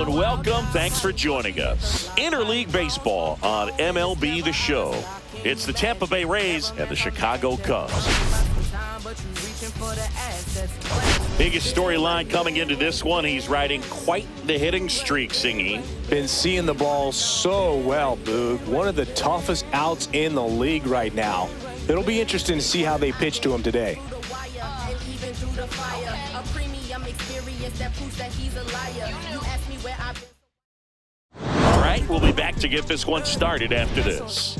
and welcome. Thanks for joining us. Interleague Baseball on MLB The Show. It's the Tampa Bay Rays and the Chicago Cubs. Biggest storyline coming into this one. He's riding quite the hitting streak, Singy. Been seeing the ball so well, Boog. One of the toughest outs in the league right now. It'll be interesting to see how they pitch to him today. All right, we'll be back to get this one started after this.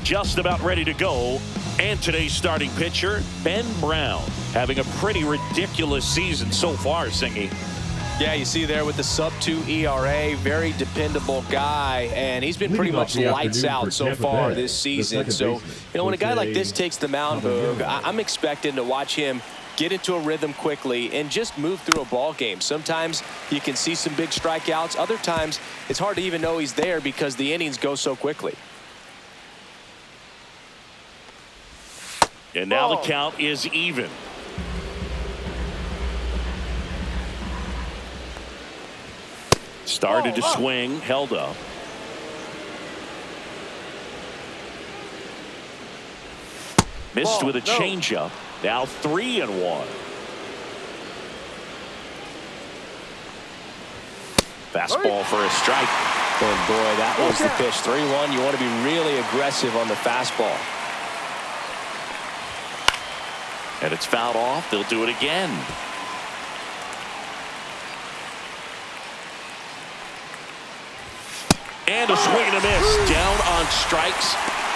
Just about ready to go. And today's starting pitcher, Ben Brown, having a pretty ridiculous season so far, Singy. Yeah, you see there with the sub-2 ERA, very dependable guy, and he's been pretty much lights out so far this season. So, you know, when a guy like this takes the mound, Boog, I'm expecting to watch him get into a rhythm quickly and just move through a ball game. Sometimes you can see some big strikeouts. Other times it's hard to even know he's there because the innings go so quickly. And now the count is even. Started to swing, held up. Missed with a changeup. Now 3-1. Fastball for a strike. And boy, that was the pitch. 3-1. You want to be really aggressive on the fastball. And it's fouled off. They'll do it again. And a swing and a miss. Down on strikes.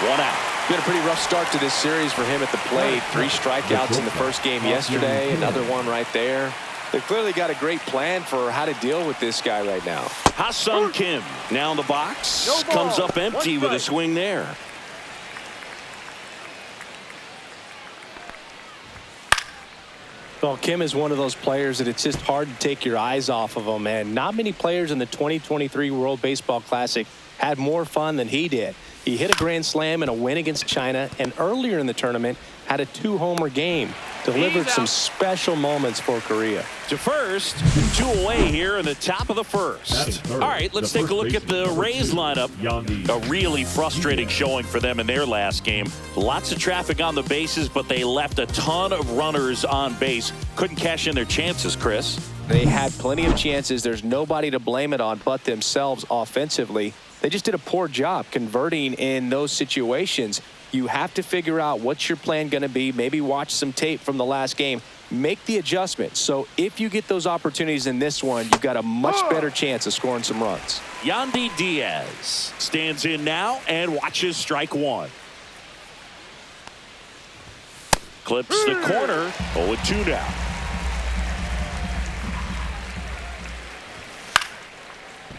1 out. Been a pretty rough start to this series for him at the plate. 3 strikeouts in the first game yesterday. Another one right there. They've clearly got a great plan for how to deal with this guy right now. Ha-Seong Kim now in the box. Comes up empty with a swing there. Well, Kim is one of those players that it's just hard to take your eyes off of him, and not many players in the 2023 World Baseball Classic had more fun than he did. He hit a grand slam in a win against China, and earlier in the tournament had a 2-homer game. Delivered some special moments for Korea. To first, 2 away here in the top of the first. All right, let's take a look at the Rays lineup. A really frustrating showing for them in their last game. Lots of traffic on the bases, but they left a ton of runners on base. Couldn't cash in their chances, Chris. They had plenty of chances. There's nobody to blame it on but themselves offensively. They just did a poor job converting in those situations. You have to figure out what's your plan going to be. Maybe watch some tape from the last game. Make the adjustment. So if you get those opportunities in this one, you've got a much better chance of scoring some runs. Yandy Diaz stands in now and watches strike 1. Clips the corner. 0-2 now.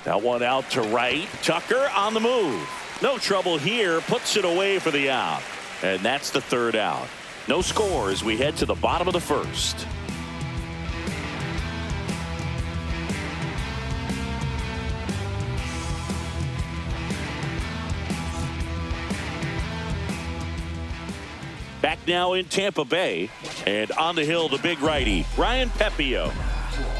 That one out to right. Tucker on the move. No trouble here. Puts it away for the out. And that's the 3rd out. No score as we head to the bottom of the first. Back now in Tampa Bay. And on the hill, the big righty, Ryan Pepiot.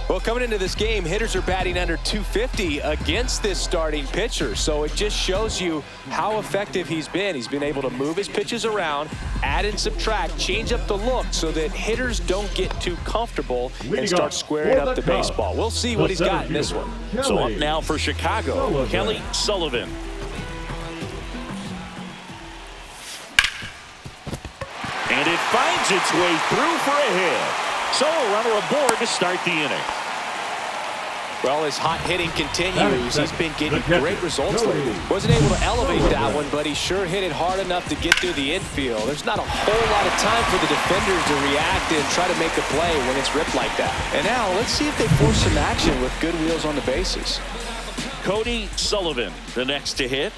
Well, coming into this game, hitters are batting under 250 against this starting pitcher. So it just shows you how effective he's been. He's been able to move his pitches around, add and subtract, change up the look so that hitters don't get too comfortable and start squaring up the baseball. We'll see what he's got in this one. So up now for Chicago, Kelly Sullivan. And it finds its way through for a hit. So a runner aboard to start the inning. Well, his hot hitting continues. He's been getting great results lately. Wasn't able to elevate that one, but he sure hit it hard enough to get through the infield. There's not a whole lot of time for the defenders to react and try to make a play when it's ripped like that. And now let's see if they force some action with good wheels on the bases. Cody Sullivan, the next to hit.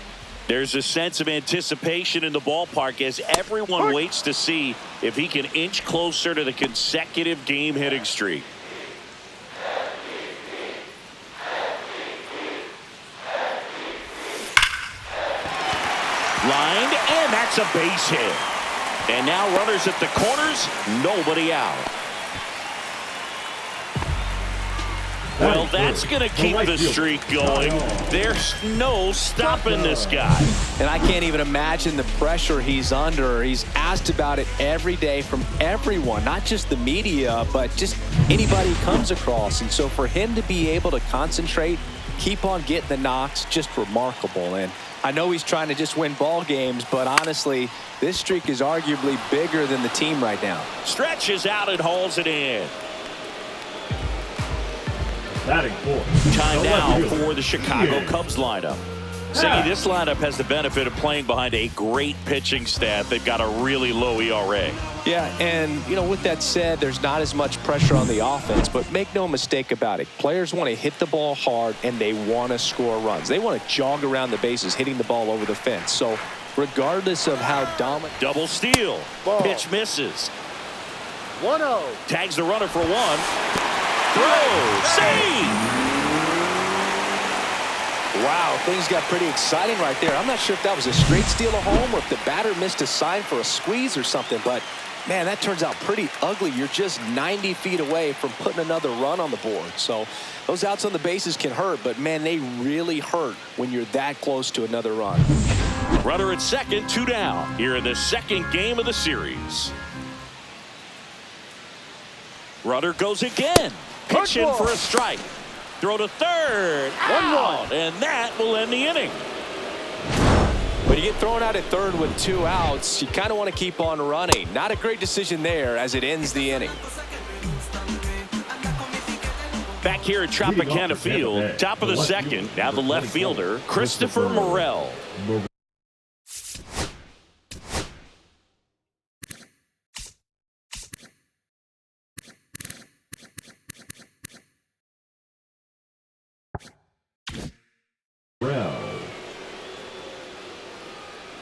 There's a sense of anticipation in the ballpark as everyone waits to see if he can inch closer to the consecutive game hitting streak. Lined, and that's a base hit. And now runners at the corners, nobody out. Well, that's going to keep the streak going. There's no stopping this guy. And I can't even imagine the pressure he's under. He's asked about it every day from everyone, not just the media, but just anybody he comes across. And so for him to be able to concentrate, keep on getting the knocks, just remarkable. And I know he's trying to just win ball games, but honestly, this streak is arguably bigger than the team right now. Stretches out and hauls it in. Time now for the Chicago Cubs lineup. Siggy, this lineup has the benefit of playing behind a great pitching staff. They've got a really low ERA. Yeah, and, you know, with that said, there's not as much pressure on the offense, but make no mistake about it. Players want to hit the ball hard, and they want to score runs. They want to jog around the bases, hitting the ball over the fence. So regardless of how dominant. Double steal. Ball. Pitch misses. 1-0. Tags the runner for one. Throw. Save. Wow, things got pretty exciting right there. I'm not sure if that was a straight steal of home or if the batter missed a sign for a squeeze or something, but man, that turns out pretty ugly. You're just 90 feet away from putting another run on the board. So those outs on the bases can hurt, but man, they really hurt when you're that close to another run. Runner at second, 2 down here in the second game of the series. Runner goes again. Pitch in for a strike. Throw to third. Out, and that will end the inning. When you get thrown out at third with 2 outs, you kind of want to keep on running. Not a great decision there as it ends the inning. Back here at Tropicana Field, top of the second. Now the left fielder, Christopher Morel.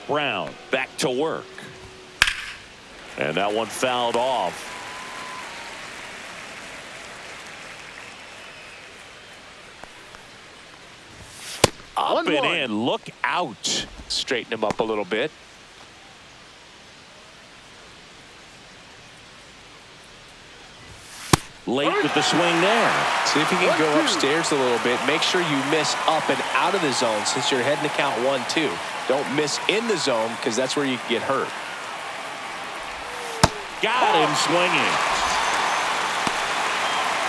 Brown back to work. And that one fouled off. Up and in. Look out. Straighten him up a little bit. Late with the swing there. See if you can go upstairs a little bit. Make sure you miss up and out of the zone since you're heading to count 1-2. Don't miss in the zone because that's where you can get hurt. Got him swinging.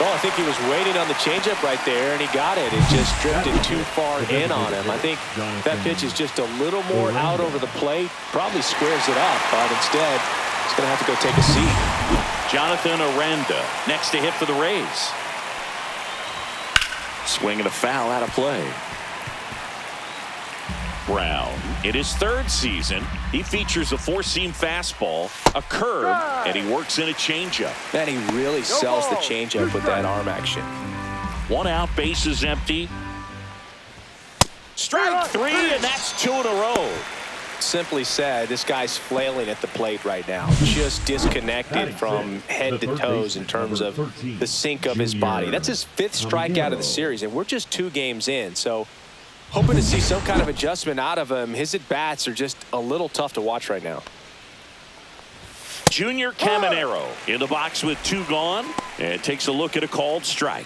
Oh, I think he was waiting on the changeup right there, and he got it. It just drifted too far in on him. I think that pitch is just a little more out over the plate. Probably squares it up, but instead, he's going to have to go take a seat. Jonathan Aranda next to hit for the Rays. Swing and a foul out of play. Brown in his 3rd season, he features a 4-seam fastball, a curve, and he works in a changeup. Man, he really sells the changeup with that arm action. 1 out, bases empty. Strike 3, and that's 2 in a row. Simply said, this guy's flailing at the plate right now, just disconnected from head to toes in terms of the sink of his body. That's his 5th strikeout of the series, and we're just 2 games in, so hoping to see some kind of adjustment out of him. His at-bats are just a little tough to watch right now. Junior Caminero in the box with 2 gone, and takes a look at a called strike.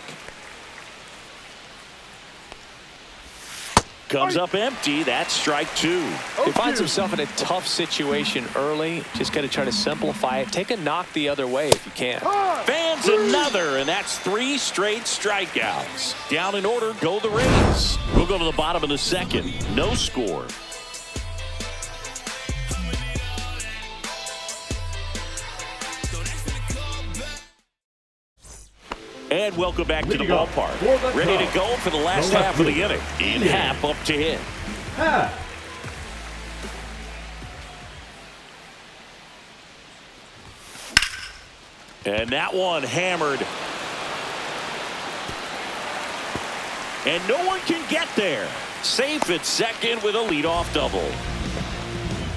Comes up empty. That's strike 2. He finds himself in a tough situation early. Just got to try to simplify it. Take a knock the other way if you can. Fans another, and that's 3 straight strikeouts. Down in order go the Rays. We'll go to the bottom of the second. No score. And welcome back to the ballpark. Ready to go for the last half of the inning. In half up to hit. And that one hammered. And no one can get there. Safe at second with a leadoff double.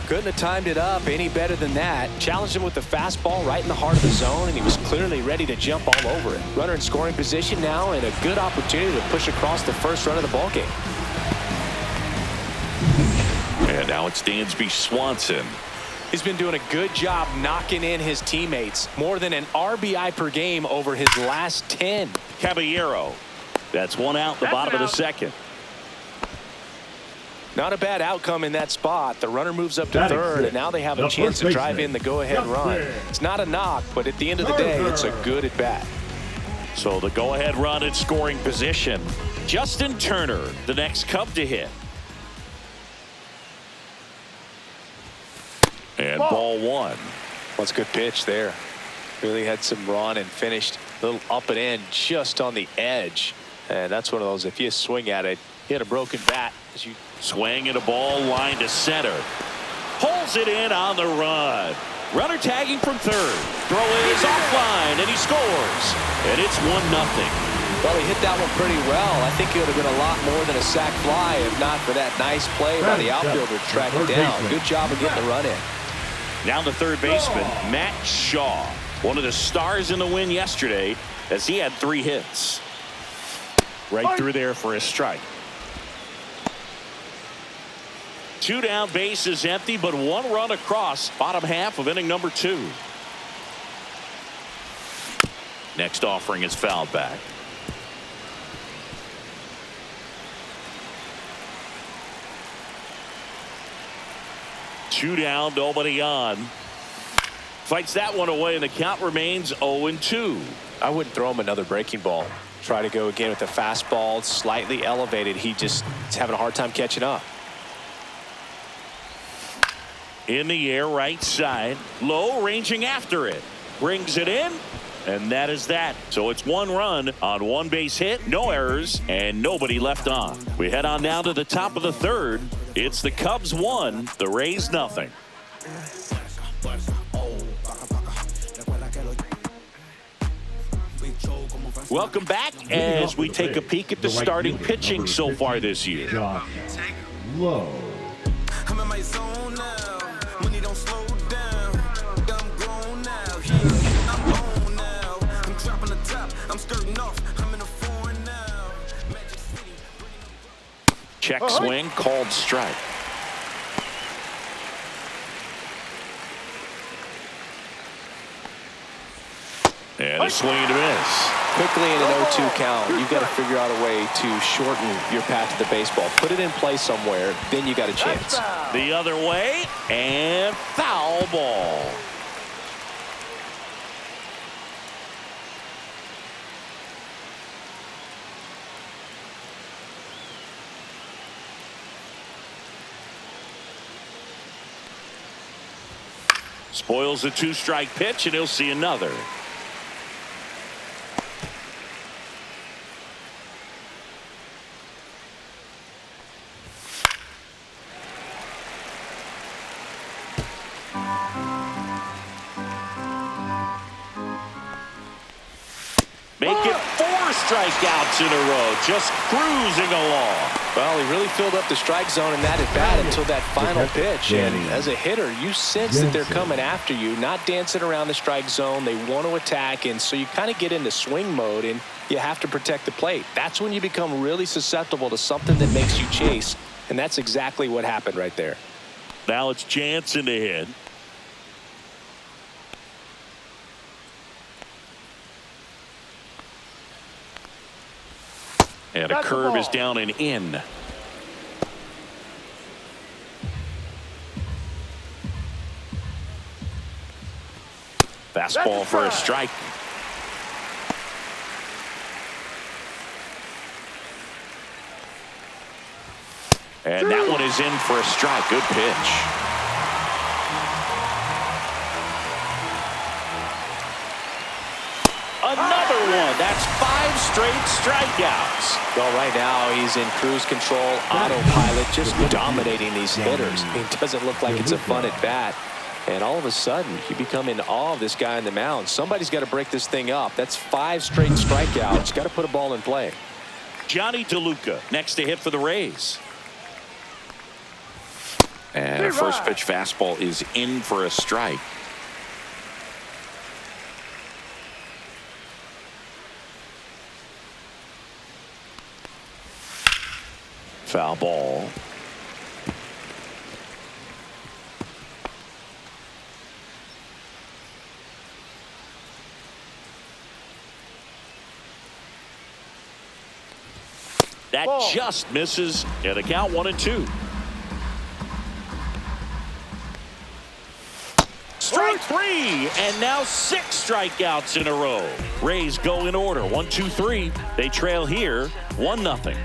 Couldn't have timed it up any better than that. Challenged him with the fastball right in the heart of the zone, and he was clearly ready to jump all over it. Runner in scoring position now, and a good opportunity to push across the first run of the ballgame. And now it's Dansby Swanson. He's been doing a good job knocking in his teammates. More than an RBI per game over his last 10. Caballero That's one out the bottom of the second. Not a bad outcome in that spot. The runner moves up to third, and now they have a chance to drive in the go-ahead run. It's not a knock, but at the end of the day, it's a good at-bat. So the go-ahead run in scoring position. Justin Turner, the next Cub to hit. And ball one. That's a good pitch there. Really had some run and finished a little up and in just on the edge. And that's one of those, if you swing at it, hit a broken bat. As you swing at a ball line to center. Pulls it in on the run. Runner tagging from third. Throw is offline, and he scores. And it's 1-0. Well, he hit that one pretty well. I think it would have been a lot more than a sac fly if not for that nice play by the outfielder to track it down. Good job of getting the run in. Now the third baseman, Matt Shaw. One of the stars in the win yesterday as he had 3 hits. Right through there for a strike. 2 down, bases empty, but 1 run across bottom half of inning number 2. Next offering is fouled back. Two down, nobody on. Fights that one away, and the count remains 0-2. I wouldn't throw him another breaking ball. Try to go again with the fastball, slightly elevated. He just is having a hard time catching up. In the air, right side, low, ranging after it. Brings it in, and that is that. So it's 1 run on 1 base hit, no errors, and nobody left on. We head on down to the top of the third. It's the Cubs 1, the Rays nothing. Welcome back as we take a peek at the starting pitching so far this year. Low. I'm in my zone now. Money don't slow down. I'm grown now. Yeah, I'm on now. I'm dropping the top. I'm skirting off. I'm in a foreign now. Magic City. Check swing, called strike. And a swing and a miss. Quickly in an 0-2 count, you've got to figure out a way to shorten your path to the baseball. Put it in play somewhere, then you got a chance. The other way, and foul ball. Spoils a 2-strike pitch, and he'll see another. Make it 4 strikeouts in a row, just cruising along. Well, he really filled up the strike zone in that at bat until that final pitch. And as a hitter, you sense that they're coming after you, not dancing around the strike zone. They want to attack, and so you kind of get into swing mode, and you have to protect the plate. That's when you become really susceptible to something that makes you chase, and that's exactly what happened right there. Now it's Jansen to hit. And a curve is down and in. Fastball for a strike. And that one is in for a strike. Good pitch. Another one. That's 5 straight strikeouts. Well, right now he's in cruise control, autopilot, just dominating these hitters. It doesn't look like it's a fun at bat. And all of a sudden, you become in awe of this guy on the mound. Somebody's got to break this thing up. That's 5 straight strikeouts. Got to put a ball in play. Johnny DeLuca next to hit for the Rays. And a first pitch fastball is in for a strike. Foul ball. That just misses, and a count 1-2. Strike 3, and now 6 strikeouts in a row. Rays go in order, 1-2-3. They trail here, 1-0.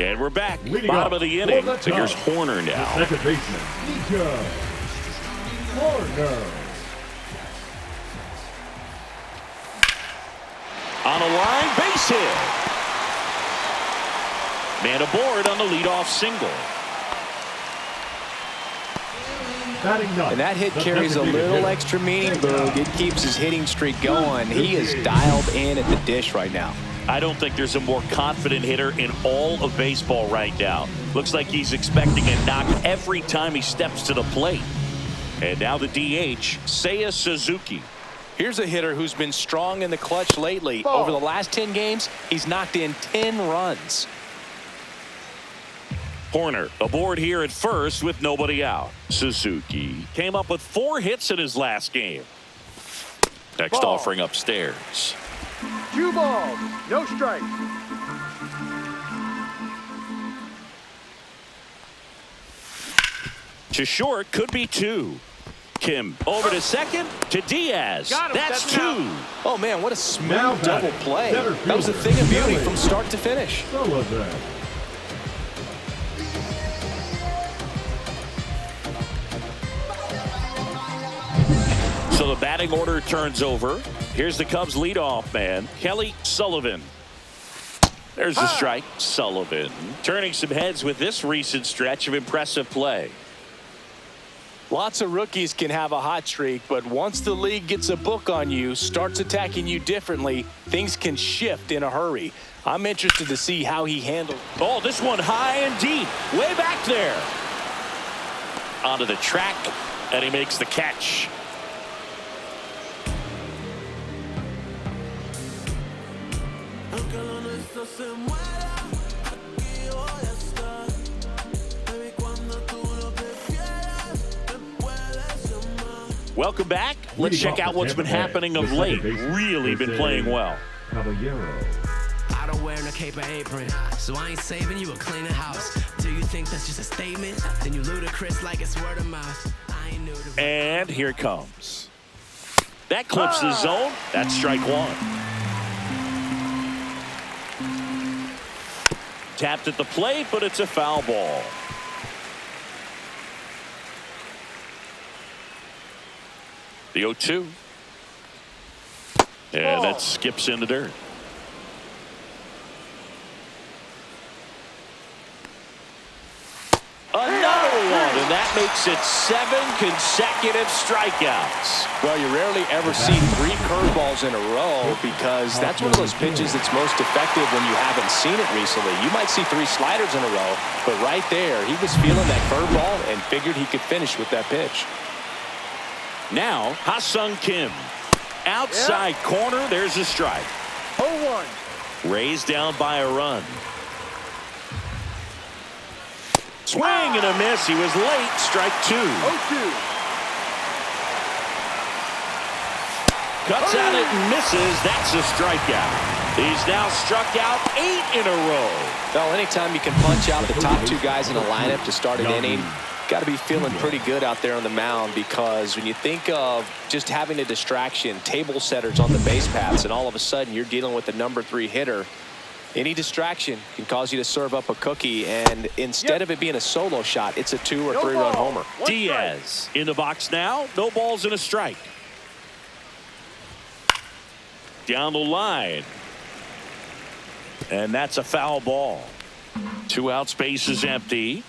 And we're back. Bottom of the inning. So here's Horner now. Second baseman, Horner. On a line, base hit. Man aboard on the leadoff single. And that hit carries a little extra meaning, Boog. It keeps his hitting streak going. He is dialed in at the dish right now. I don't think there's a more confident hitter in all of baseball right now. Looks like he's expecting a knock every time he steps to the plate. And now the DH, Seiya Suzuki. Here's a hitter who's been strong in the clutch lately. Over the last 10 games, he's knocked in 10 runs. Horner aboard here at first with nobody out. Suzuki came up with 4 hits in his last game. Next offering upstairs. 2 balls, no strikes. To short, could be 2. Kim over to second, to Diaz. That's 2. Oh man, what a smooth double play. That was a thing of beauty from start to finish. So the batting order turns over. Here's the Cubs leadoff man, Kelly Sullivan. There's the strike. Sullivan turning some heads with this recent stretch of impressive play. Lots of rookies can have a hot streak, but once the league gets a book on you, starts attacking you differently, things can shift in a hurry. I'm interested to see how he handles. Oh, this one high and deep, way back there. Onto the track, and he makes the catch. Welcome back. Let's check out what's been happening of late. Really been playing well. I don't wear no cape or apron, so I ain't saving you a cleaner house. Do you think that's just a statement? Then you ludicrous like it's word of mouth. I ain't new to. And here it comes. That clips the zone. That's strike 1. Tapped at the plate, but it's a foul ball. The 0-2. Yeah, that skips in the dirt. Another one, and that makes it 7 consecutive strikeouts. Well, you rarely ever see 3 curveballs in a row because that's one of those pitches that's most effective when you haven't seen it recently. You might see 3 sliders in a row, but right there, he was feeling that curveball and figured he could finish with that pitch. Now, Ha-Sung Kim. Outside corner, there's a strike. 0-1. Raised down by a run. Swing and a miss. He was late. Strike 2. 0-2. Cuts at it and misses. That's a strikeout. He's now struck out 8 in a row. Well, anytime you can punch out the top 2 guys in a lineup to start an inning, got to be feeling pretty good out there on the mound, because when you think of just having a distraction, table setters on the base paths, and all of a sudden you're dealing with the number 3 hitter, any distraction can cause you to serve up a cookie, and instead of it being a solo shot, it's a 2 or 3 run homer. Diaz in the box now. No balls and a strike. Down the line. And that's a foul ball. 2 outs, base is empty.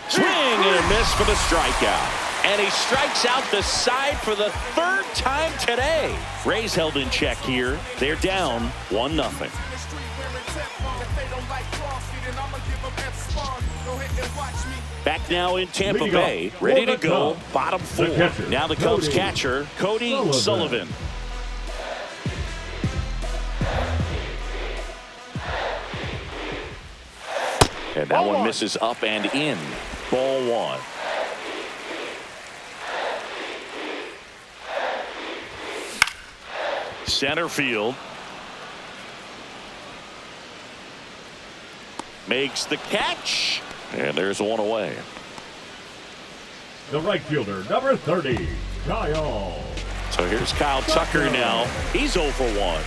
Swing and a miss for the strikeout. And he strikes out the side for the 3rd time today. Rays held in check here. They're down 1-0. Back now in Tampa Bay, ready to go, bottom 4. Now the Cubs catcher, Cody Sullivan. And that one misses up and in. Ball 1. Center field. Makes the catch. And there's one away. The right fielder, number 30, Kyle. So here's Kyle Tucker now. He's 0 for 1.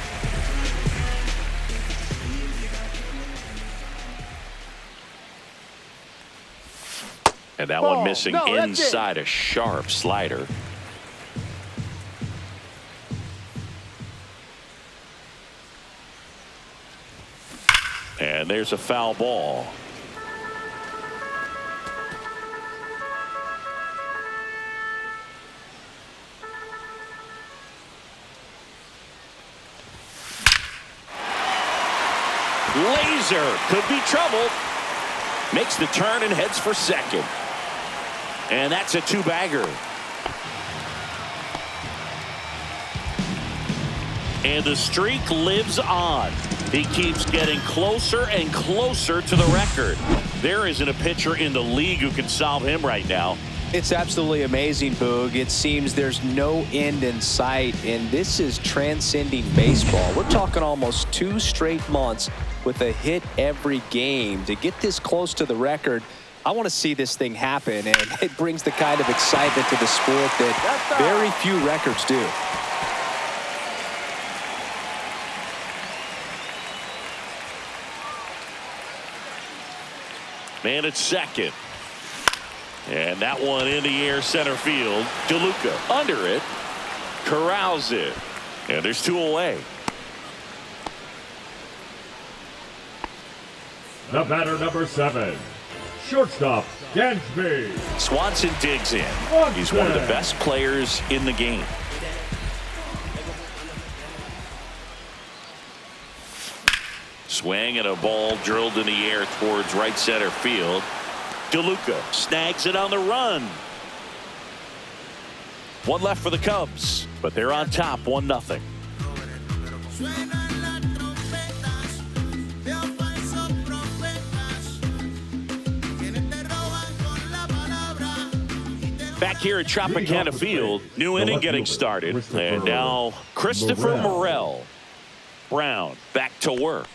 And that one missing inside, a sharp slider. And there's a foul ball. Laser could be trouble. Makes the turn and heads for second. And that's a two-bagger. And the streak lives on. He keeps getting closer and closer to the record. There isn't a pitcher in the league who can solve him right now. It's absolutely amazing, Boog. It seems there's no end in sight, and this is transcending baseball. We're talking almost 2 straight months with a hit every game. To get this close to the record, I want to see this thing happen, and it brings the kind of excitement to the sport that very few records do. Man at second. And that one in the air center field. DeLuca under it. Corrals it. And there's 2 away. The batter, number 7, shortstop, Dansby. Swanson digs in. He's one of the best players in the game. Swing and a ball drilled in the air towards right center field. DeLuca snags it on the run. One left for the Cubs, but they're on top 1-0. Back here at Tropicana Field, new inning getting started. And now Christopher Morel. Brown back to work.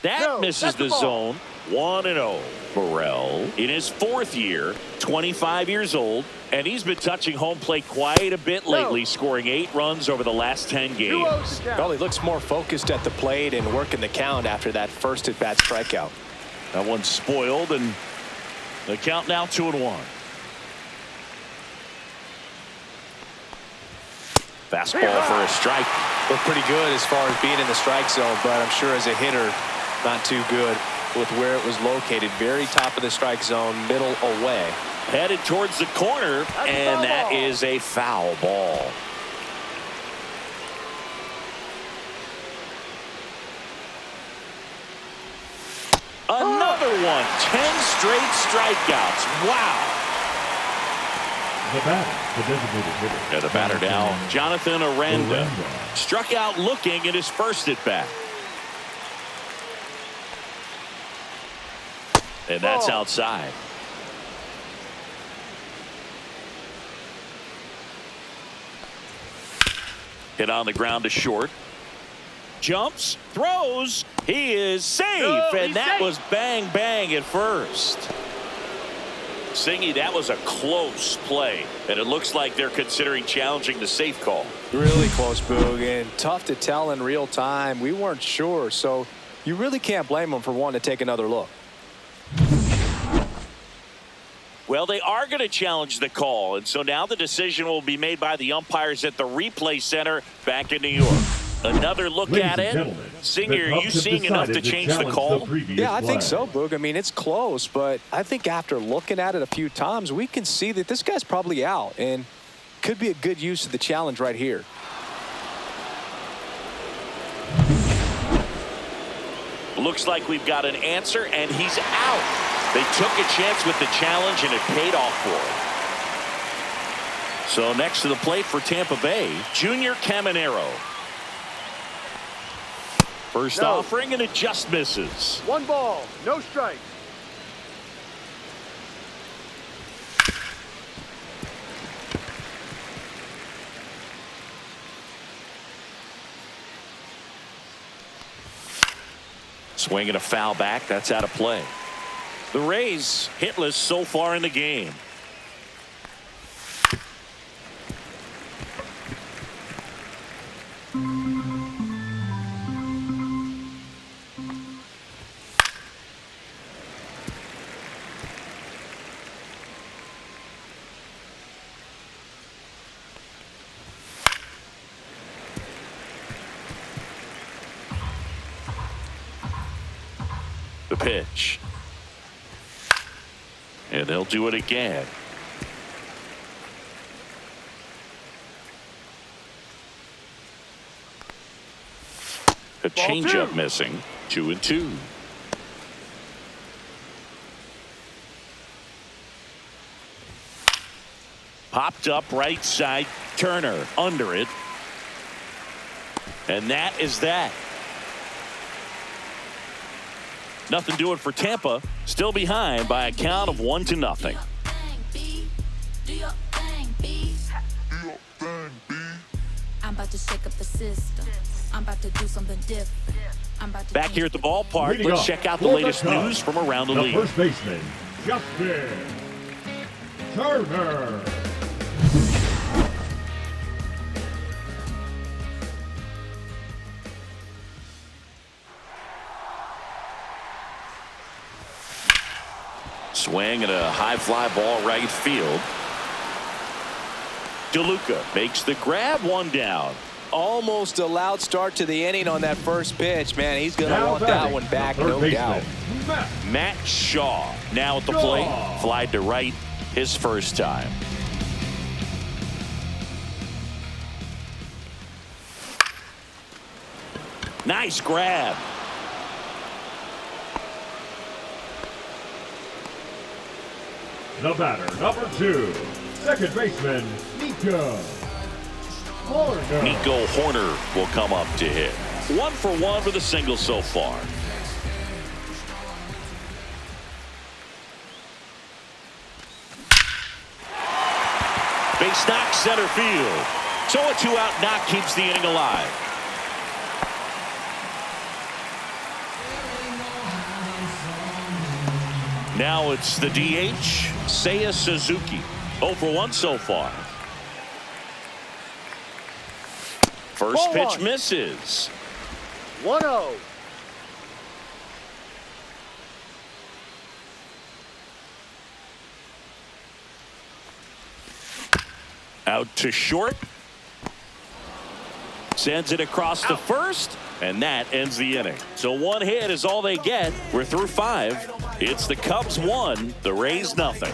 That misses the zone. 1-0. Morel in his 4th year, 25 years old, and he's been touching home plate quite a bit lately, scoring 8 runs over the last 10 games. Well, he looks more focused at the plate and working the count after that first at-bat strikeout. That one's spoiled, and the count now 2-1. Fastball for a strike. Looked pretty good as far as being in the strike zone, but I'm sure as a hitter, not too good with where it was located. Very top of the strike zone, middle away. Headed towards the corner, and that is a foul ball. Another one. 10 straight strikeouts. Wow. The batter, the designated hitter. Yeah, the batter now, Jonathan Aranda. Struck out looking at his first at bat. And that's outside. Hit on the ground to short. Jumps, throws. He is safe, and that was bang, bang at first. Singy, that was a close play, and it looks like they're considering challenging the safe call. Really close, Boog, and tough to tell in real time. We weren't sure, so you really can't blame them for wanting to take another look. Well, they are going to challenge the call, and so now the decision will be made by the umpires at the replay center back in New York. Another look at it. Singer, are you seeing enough to change the call? Yeah, I think so, Boog. I mean, it's close, but I think after looking at it a few times, we can see that this guy's probably out, and could be a good use of the challenge right here. Looks like we've got an answer, and he's out. They took a chance with the challenge, and it paid off for him. So next to the plate for Tampa Bay, Junior Caminero. First offering, and it just misses. 1 ball, no strikes. Swinging a foul back. That's out of play. The Rays hitless so far in the game. The pitch. And they'll do it again. A changeup missing. 2-2. Popped up right side. Turner under it. And that is that. Nothing doing for Tampa. Still behind by a count of 1-0. I'm about to shake up the system. I'm about to do something different. I'm about to Back here at the ballpark, let's check out the latest news from around the league. First baseman, Justin Turner. Swing and a high fly ball right field. DeLuca makes the grab, one down. Almost a loud start to the inning on that first pitch. Man, he's going to want that one back, no doubt. Matt Shaw now at the plate. Flied to right his first time. Nice grab. The batter, number 2, second baseman, Nico Horner. Nico Horner will come up to hit. 1 for 1 with a single so far. Base knock center field. So a 2-out knock keeps the inning alive. Now it's the DH, Seiya Suzuki. 0 for 1 so far. First pitch misses. 1-0. Out to short. Sends it across to first, and that ends the inning. So 1 hit is all they get. We're through 5. It's the Cubs 1, the Rays nothing.